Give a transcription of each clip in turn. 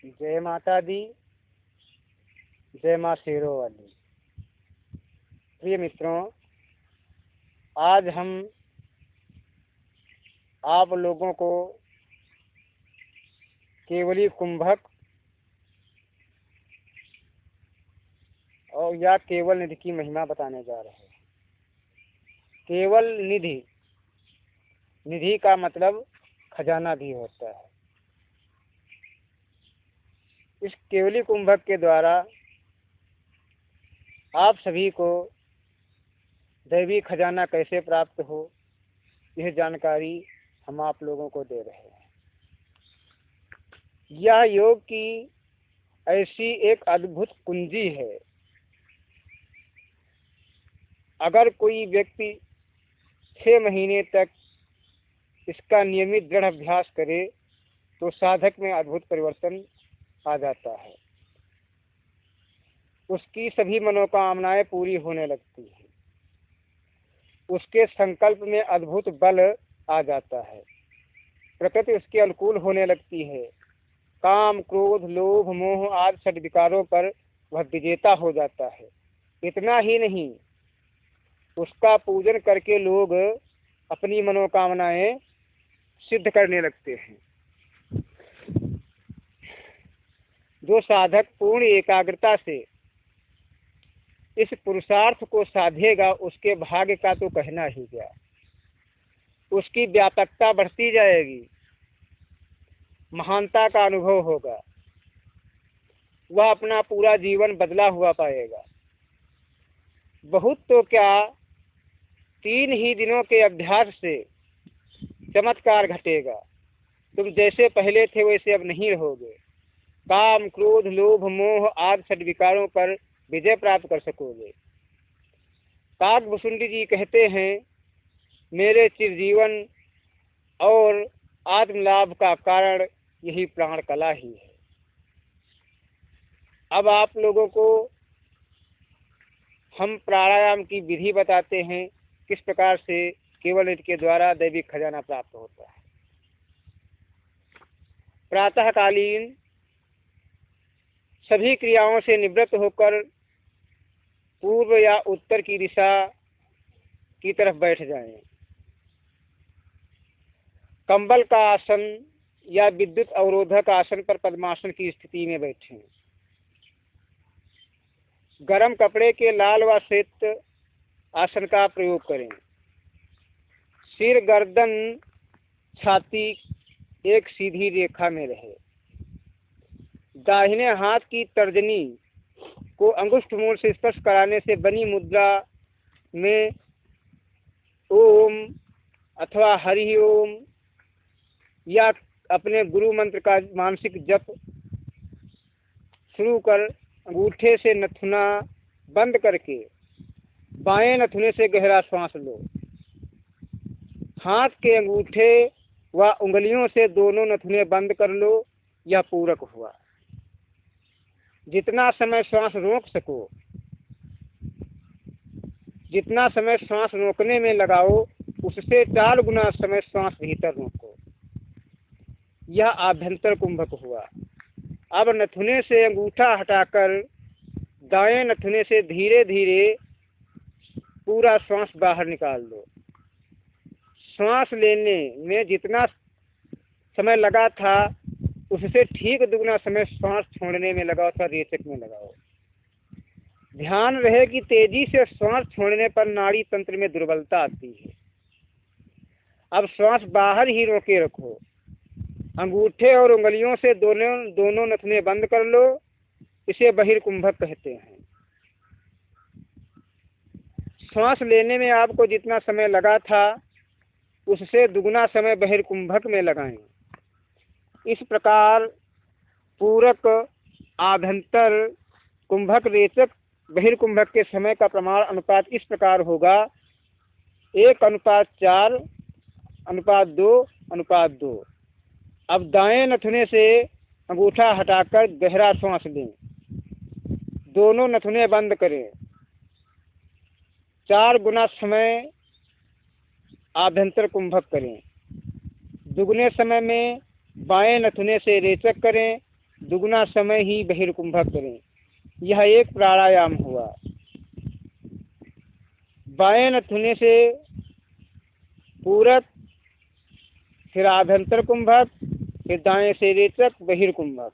जय माता दी, जय माँ शेरों वाली। प्रिय मित्रों, आज हम आप लोगों को केवली कुंभक और या केवल निधि की महिमा बताने जा रहे हैं। केवल निधि, निधि का मतलब खजाना भी होता है। इस केवली कुंभक के द्वारा आप सभी को दैवी खजाना कैसे प्राप्त हो, यह जानकारी हम आप लोगों को दे रहे हैं। यह योग की ऐसी एक अद्भुत कुंजी है। अगर कोई व्यक्ति 6 महीने तक इसका नियमित दृढ़ अभ्यास करे तो साधक में अद्भुत परिवर्तन आ जाता है। उसकी सभी मनोकामनाएं पूरी होने लगती हैं। उसके संकल्प में अद्भुत बल आ जाता है। प्रकृति उसके अनुकूल होने लगती है। काम, क्रोध, लोभ, मोह आदि षड विकारों पर वह विजेता हो जाता है। इतना ही नहीं, उसका पूजन करके लोग अपनी मनोकामनाएं सिद्ध करने लगते हैं। जो साधक पूर्ण एकाग्रता से इस पुरुषार्थ को साधेगा, उसके भाग्य का तो कहना ही क्या। उसकी व्यापकता बढ़ती जाएगी, महानता का अनुभव होगा। वह अपना पूरा जीवन बदला हुआ पाएगा। बहुत तो क्या, 3 ही दिनों के अभ्यास से चमत्कार घटेगा। तुम जैसे पहले थे वैसे अब नहीं रहोगे। काम, क्रोध, लोभ, मोह आदि षड विकारों पर विजय प्राप्त कर सकोगे। काकभूषुंडी जी कहते हैं, मेरे चिरजीवन और आत्मलाभ का कारण यही प्राण कला ही है। अब आप लोगों को हम प्राणायाम की विधि बताते हैं, किस प्रकार से केवल इसके द्वारा दैविक खजाना प्राप्त होता है। प्रातःकालीन सभी क्रियाओं से निवृत्त होकर पूर्व या उत्तर की दिशा की तरफ बैठ जाएं। कंबल का आसन या विद्युत अवरोधक आसन पर पद्मासन की स्थिति में बैठें। गरम कपड़े के लाल व श्वेत आसन का प्रयोग करें। सिर, गर्दन, छाती एक सीधी रेखा में रहे। दाहिने हाथ की तर्जनी को अंगुष्ठ मूल से स्पर्श कराने से बनी मुद्रा में ओम अथवा हरि ओम या अपने गुरु मंत्र का मानसिक जप शुरू कर अंगूठे से नथुना बंद करके बाएं नथुने से गहरा श्वास लो। हाथ के अंगूठे व उंगलियों से दोनों नथुने बंद कर लो। यह पूरक हुआ। जितना समय श्वास रोक सको, जितना समय श्वास रोकने में लगाओ, उससे 4 गुना समय श्वास भीतर रोको। यह आभ्यंतर कुंभक हुआ। अब नथुने से अंगूठा हटाकर दाएं नथुने से धीरे धीरे पूरा श्वास बाहर निकाल दो। श्वास लेने में जितना समय लगा था, उससे ठीक दुगना समय श्वास छोड़ने में लगाओ अथवा रेचक में लगाओ। ध्यान रहे कि तेजी से श्वास छोड़ने पर नाड़ी तंत्र में दुर्बलता आती है। अब श्वास बाहर ही रोके रखो। अंगूठे और उंगलियों से दोनों नथुने बंद कर लो। इसे बहिर्कुंभक कहते हैं। श्वास लेने में आपको जितना समय लगा था, उससे दुगना समय बहिर्कुंभक में लगाएं। इस प्रकार पूरक, आभ्यंतर, कुंभक, रेचक, बहिर्कुंभक के समय का प्रमाण अनुपात इस प्रकार होगा: 1:4:2:2। अब दाएं नथुने से अंगूठा हटाकर गहरा श्वास लें। दोनों नथुने बंद करें। 4 गुना समय आभ्यंतर कुंभक करें। दुगने समय में बाएं नथुने से रेचक करें। दुगुना समय ही बहिर्कुंभक करें। यह एक प्राणायाम हुआ। बाएं नथुने से पूरक, फिर आभ्यंतर कुंभक, फिर दाएं से रेचक बहिर्कुंभक,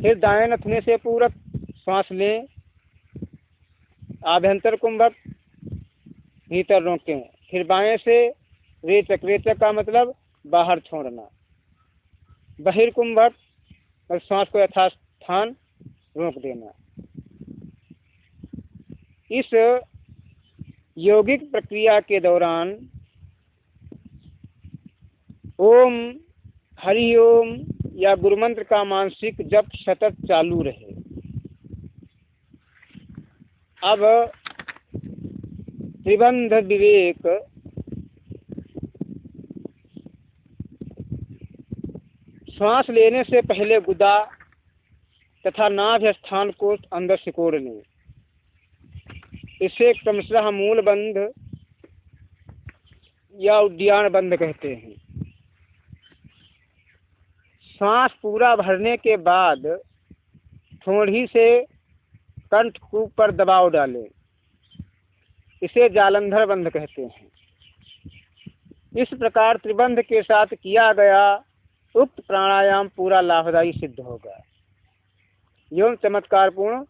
फिर दाएं नथुने से पूरक श्वास लें, आभ्यंतर कुंभक भीतर रोकें, फिर बाएं से रेचक, रेचक का मतलब बाहर छोड़ना, बहिर्कुंभक और श्वास को यथास्थान रोक देना। इस यौगिक प्रक्रिया के दौरान ओम, हरि ओम या गुरुमंत्र का मानसिक जप सतत चालू रहे। अब त्रिबंध विवेक, श्वास लेने से पहले गुदा तथा नाभि स्थान को अंदर सिकोड़ लें। इसे क्रमशः मूल बंध या उद्यान बंध कहते हैं। सांस पूरा भरने के बाद ठोड़ी से कंठ पर दबाव डालें। इसे जालंधर बंध कहते हैं। इस प्रकार त्रिबंध के साथ किया गया उक्त प्राणायाम पूरा लाभदायी सिद्ध होगा एवं चमत्कारपूर्ण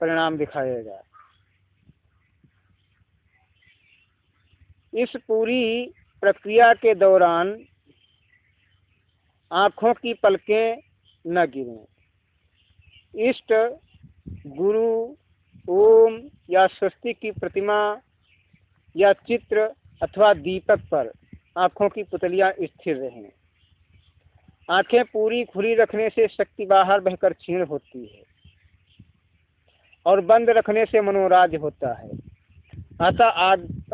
परिणाम दिखाएगा। इस पूरी प्रक्रिया के दौरान आँखों की पलकें न गिरें। इष्ट, गुरु, ओम या स्वस्ति की प्रतिमा या चित्र अथवा दीपक पर आँखों की पुतलियाँ स्थिर रहें। आँखें पूरी खुली रखने से शक्ति बाहर बहकर क्षीण होती है और बंद रखने से मनोराज्य होता है। अतः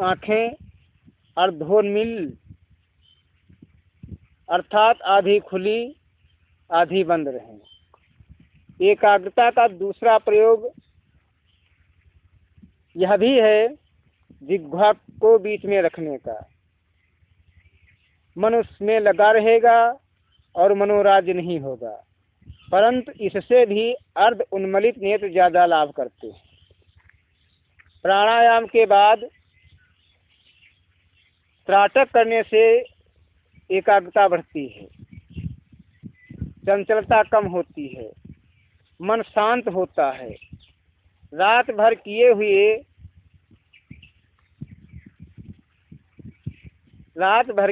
आँखें अर्धोन्मील अर्थात आधी खुली आधी बंद रहें। एकाग्रता का दूसरा प्रयोग यह भी है जिह्वा को बीच में रखने का। मन उसमें लगा रहेगा और मनोराज्य नहीं होगा, परंतु इससे भी अर्ध उन्मलित नेत्र ज्यादा लाभ करते हैं। प्राणायाम के बाद त्राटक करने से एकाग्रता बढ़ती है, चंचलता कम होती है, मन शांत होता है। रात भर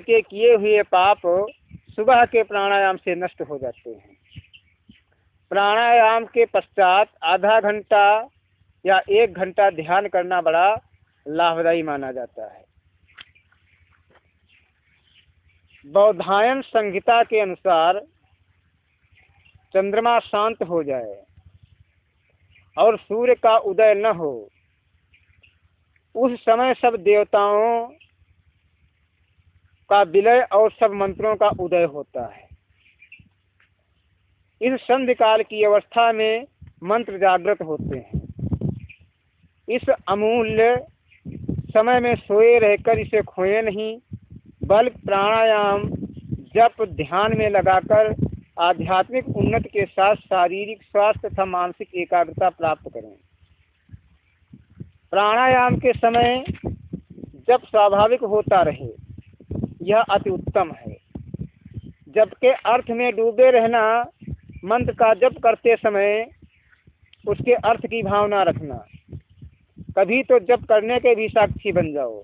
के किए हुए पाप सुबह के प्राणायाम से नष्ट हो जाते हैं। प्राणायाम के पश्चात आधा घंटा या 1 घंटा ध्यान करना बड़ा लाभदायी माना जाता है। बौधायन संहिता के अनुसार चंद्रमा शांत हो जाए और सूर्य का उदय न हो, उस समय सब देवताओं का विलय और सब मंत्रों का उदय होता है। इस संध्या काल की अवस्था में मंत्र जागृत होते हैं। इस अमूल्य समय में सोए रहकर इसे खोए नहीं, बल्कि प्राणायाम जप ध्यान में लगाकर आध्यात्मिक उन्नति के साथ शारीरिक स्वास्थ्य तथा मानसिक एकाग्रता प्राप्त करें। प्राणायाम के समय जप स्वाभाविक होता रहे, यह अति उत्तम है। जप के अर्थ में डूबे रहना, मंत्र का जप करते समय उसके अर्थ की भावना रखना। कभी तो जप करने के भी साक्षी बन जाओ।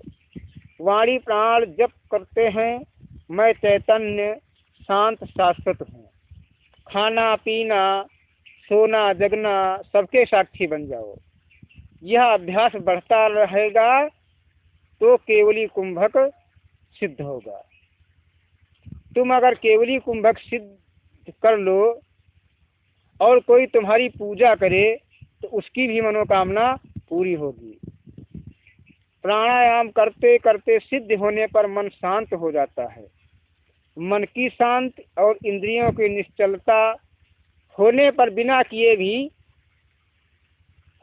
वाणी प्राण जप करते हैं, मैं चैतन्य शांत शाश्वत हूँ। खाना पीना सोना जगना सबके साक्षी बन जाओ। यह अभ्यास बढ़ता रहेगा तो केवली कुंभक सिद्ध होगा। तुम अगर केवली कुंभक सिद्ध कर लो और कोई तुम्हारी पूजा करे तो उसकी भी मनोकामना पूरी होगी। प्राणायाम करते करते सिद्ध होने पर मन शांत हो जाता है। मन की शांति और इंद्रियों की निश्चलता होने पर बिना किए भी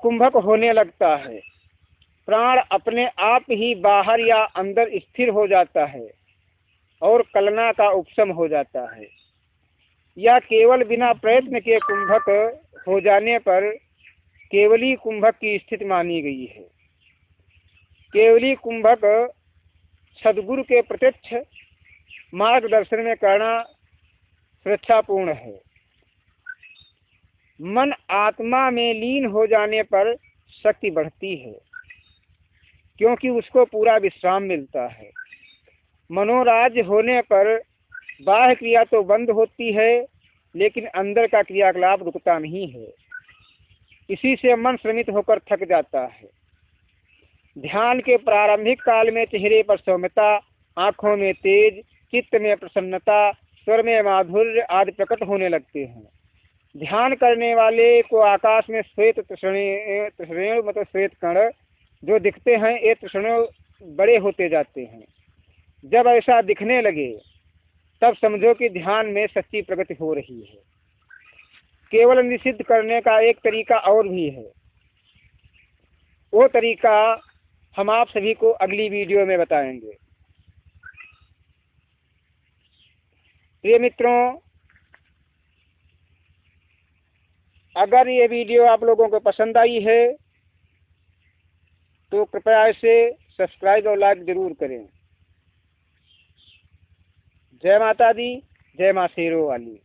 कुंभक होने लगता है। प्राण अपने आप ही बाहर या अंदर स्थिर हो जाता है और कलना का उपशम हो जाता है। या केवल बिना प्रयत्न के कुंभक हो जाने पर केवली कुंभक की स्थिति मानी गई है। केवली कुंभक सद्गुरु के प्रत्यक्ष मार्गदर्शन में करना सुरक्षापूर्ण है। मन आत्मा में लीन हो जाने पर शक्ति बढ़ती है, क्योंकि उसको पूरा विश्राम मिलता है। मनोराज्य होने पर बाह्य क्रिया तो बंद होती है, लेकिन अंदर का क्रियाकलाप रुकता नहीं है। इसी से मन श्रमित होकर थक जाता है। ध्यान के प्रारंभिक काल में चेहरे पर सौम्यता, आंखों में तेज, चित्त में प्रसन्नता, स्वर में माधुर्य आदि प्रकट होने लगते हैं। ध्यान करने वाले को आकाश में श्वेत तृष्णेय मतलब श्वेत कण जो दिखते हैं, ये तृष्णेय बड़े होते जाते हैं। जब ऐसा दिखने लगे तब समझो कि ध्यान में सच्ची प्रगति हो रही है। केवल निषिद्ध करने का एक तरीका और भी है। वो तरीका हम आप सभी को अगली वीडियो में बताएंगे। प्रिय मित्रों, अगर ये वीडियो आप लोगों को पसंद आई है तो कृपया इसे सब्सक्राइब और लाइक जरूर करें। जय माता दी, जय माँ शेरों वाली।